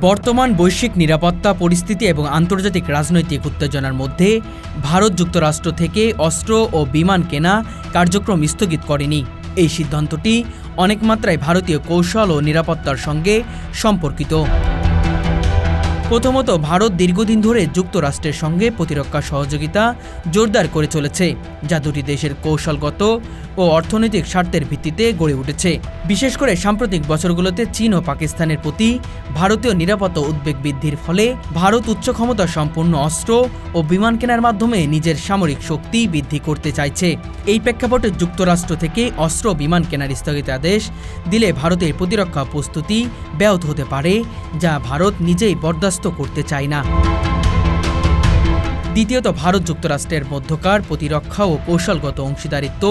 বর্তমান বৈশ্বিক নিরাপত্তা পরিস্থিতি এবং আন্তর্জাতিক রাজনৈতিক উত্তেজনার মধ্যে ভারত যুক্তরাষ্ট্র থেকে অস্ত্র ও বিমান কেনা কার্যক্রম স্থগিত করেনি। এই সিদ্ধান্তটি অনেক মাত্রায় ভারতীয় কৌশল ও নিরাপত্তার সঙ্গে সম্পর্কিত। প্রথমত, ভারত দীর্ঘদিন ধরে যুক্তরাষ্ট্রের সঙ্গে প্রতিরক্ষা সহযোগিতা জোরদার করে চলেছে, যা দুটি দেশের কৌশলগত ও অর্থনৈতিক স্বার্থের ভিত্তিতে গড়ে উঠেছে। বিশেষ করে সাম্প্রতিক বছরগুলোতে চীন ও পাকিস্তানের প্রতি ভারতীয় নিরাপত্তা উদ্বেগ বৃদ্ধির ফলে ভারত উচ্চ ক্ষমতা সম্পন্ন অস্ত্র ও বিমান কেনার মাধ্যমে নিজের সামরিক শক্তি বৃদ্ধি করতে চাইছে। এই প্রেক্ষাপটে যুক্তরাষ্ট্র থেকে অস্ত্র ও বিমান কেনার স্থগিতাদেশ দিলে ভারতের প্রতিরক্ষা প্রস্তুতি ব্যাহত হতে পারে, যা ভারত নিজেই বরদাস্ত করতে চায় না। দ্বিতীয়ত, ভারত যুক্তরাষ্ট্রের মধ্যকার প্রতিরক্ষা ও কৌশলগত অংশীদারিত্ব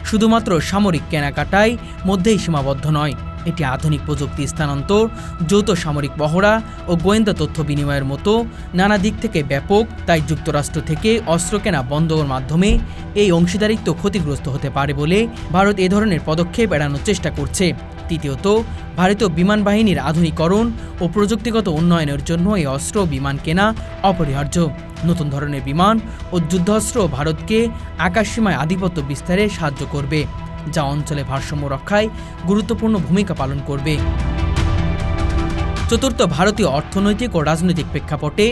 শুধুমাত্র সামরিক কেনাকাটায় মধ্যেই সীমাবদ্ধ নয়। এটি আধুনিক প্রযুক্তি স্থানান্তর, যৌথ সামরিক মহড়া ও গোয়েন্দা তথ্য বিনিময়ের মতো নানা দিক থেকে ব্যাপক। তাই যুক্তরাষ্ট্র থেকে অস্ত্র কেনা বন্ধের মাধ্যমে এই অংশীদারিত্ব ক্ষতিগ্রস্ত হতে পারে বলে ভারত এ ধরনের পদক্ষেপ এড়ানোর চেষ্টা করছে। তৃতীয়ত, ভারতীয় বিমান বাহিনীর আধুনিকরণ ও প্রযুক্তিগত উন্নয়নের জন্য এই অস্ত্র বিমান কেনা অপরিহার্য। নতুন ধরনের বিমান ও যুদ্ধাস্ত্র ভারতকে আকাশসীমায় আধিপত্য বিস্তারে সাহায্য করবে, যা অঞ্চলে ভারসাম্য রক্ষায় গুরুত্বপূর্ণ ভূমিকা পালন করবে। চতুর্থ, ভারতীয় অর্থনৈতিক ও রাজনৈতিক প্রেক্ষাপটে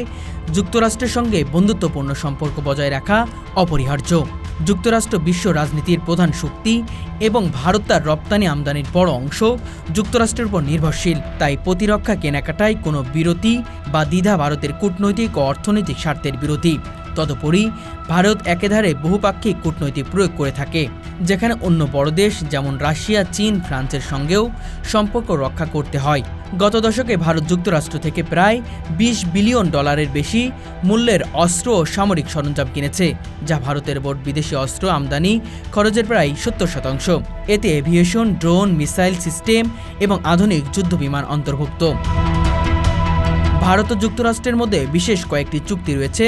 যুক্তরাষ্ট্রের সঙ্গে বন্ধুত্বপূর্ণ সম্পর্ক বজায় রাখা অপরিহার্য। যুক্তরাষ্ট্র বিশ্ব রাজনীতির প্রধান শক্তি এবং ভারত তার রপ্তানি আমদানির বড় অংশ যুক্তরাষ্ট্রের উপর নির্ভরশীল। তাই প্রতিরক্ষা কেনাকাটায় কোনো বিরতি বা দ্বিধা ভারতের কূটনৈতিক ও অর্থনৈতিক স্বার্থের বিরোধী। তদুপরি ভারত একেধারে বহুপাক্ষিক কূটনৈতিক প্রয়োগ করে থাকে, যেখানে অন্য বড় দেশ যেমন রাশিয়া, চীন, ফ্রান্সের সঙ্গেও সম্পর্ক রক্ষা করতে হয়। গত দশকে ভারত যুক্তরাষ্ট্র থেকে প্রায় $20 বিলিয়ন বেশি মূল্যের অস্ত্র ও সামরিক সরঞ্জাম কিনেছে, যা ভারতের মোট বিদেশি অস্ত্র আমদানি খরচের প্রায় 70%। এতে এভিয়েশন, ড্রোন, মিসাইল সিস্টেম এবং আধুনিক যুদ্ধবিমান অন্তর্ভুক্ত। ভারত ও যুক্তরাষ্ট্রের মধ্যে বিশেষ কয়েকটি চুক্তি রয়েছে,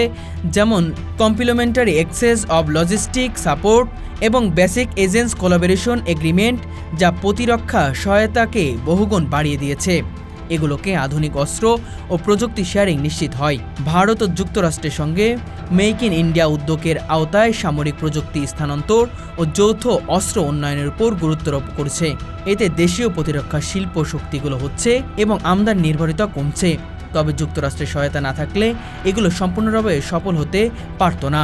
যেমন complimentary access of logistic support এবং বেসিক এজেন্টস কোলাবোরেশন এগ্রিমেন্ট, যা প্রতিরক্ষা সহায়তাকে বহুগুণ বাড়িয়ে দিয়েছে। এগুলোকে আধুনিক অস্ত্র ও প্রযুক্তি শেয়ারিং নিশ্চিত হয়। ভারত ও যুক্তরাষ্ট্রের সঙ্গে মেক ইন ইন্ডিয়া উদ্যোগের আওতায় সামরিক প্রযুক্তি স্থানান্তর ও যৌথ অস্ত্র উন্নয়নের উপর গুরুত্ব আরোপ করেছে। এতে দেশীয় প্রতিরক্ষা শিল্প শক্তিগুলো হচ্ছে এবং আমদানি নির্ভরতা কমছে। তবে যুক্তরাষ্ট্রের সহায়তা না থাকলে এগুলো সম্পূর্ণভাবে সফল হতে পারত না।